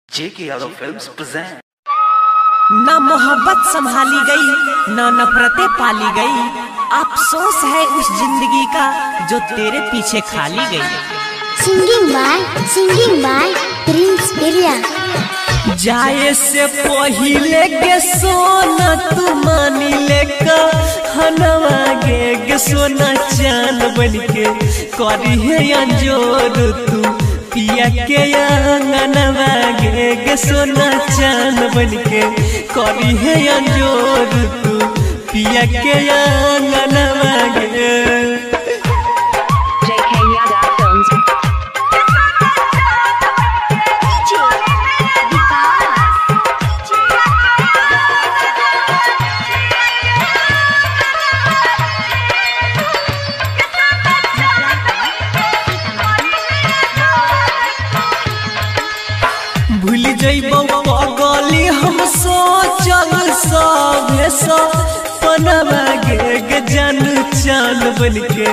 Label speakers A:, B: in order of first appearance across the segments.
A: जेके Yadav films present.
B: ना मोहब्बत संभाली गई ना नफरतें पाली गई, अफसोस है उस जिंदगी का जो तेरे पीछे खाली गई।
C: सिंगिंग बाय प्रिंस बिरिया।
B: जाए से पहिले के सोना तू मानी लेका हनवा गे सोना चांद बनके करी है अंजोर तू पिया के अंगनवा गे सोना चांद बनके करी है अंजोर तू पिया के अंगनवा गे। भूल जइबो पगली हम सोचल सभे सपनवा गे जान चांद बनके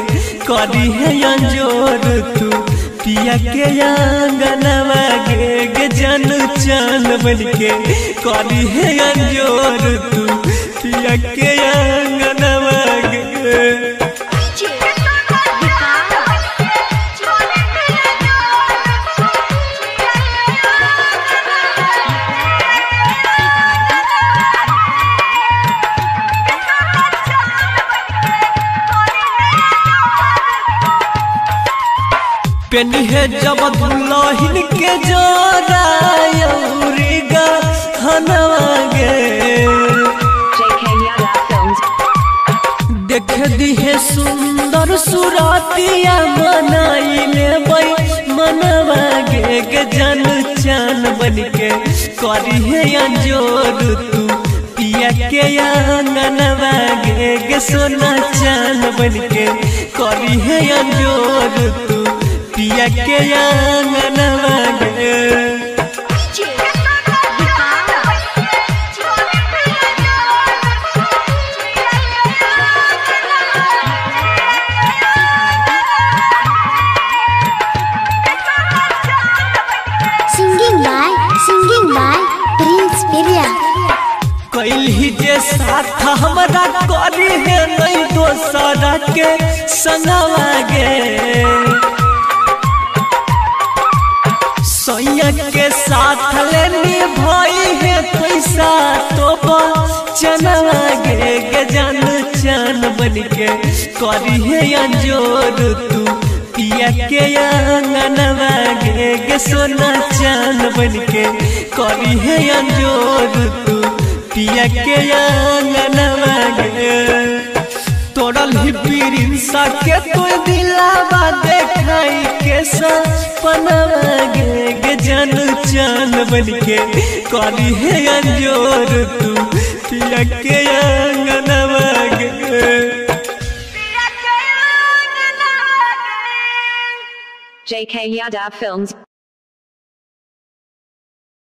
B: करी है अंजोर तू पिया के अंगनवा गे जान चांद बनके करी है अंजोर तू पिया के अंगनवा गे। पेनी है जब दुल्हन के जोरायौरीगा हनवा गे देख दी है सुंदर सुरातिया मनाई ले मनवा गे जन चान बनके करी है अंजोर तू पिया के अंगनवा गे सोना चान बनके करी है अंजोर तू पिया के अंगनवा गे।
C: सिंगिंग बाय प्रिंस बिरिया।
B: कैल ही जे साथ हमरा करी है नहीं दोसरा के संगवा गे सैया के साथ लेनी भाई है पैसा तो चनवा गे जान चान बनके करी है अंजोर तू पिया के अंगनवा गे सोना चान बनके करी है अंजोर तू पिया के अंगनवा गे। तोड़ल ही प्रिंसा के कोई दिलावा देखाई के सपनवा गे जान चान बनके करी है अंजोर तू पिया के अंगनवा गे।
D: JK Yadav Films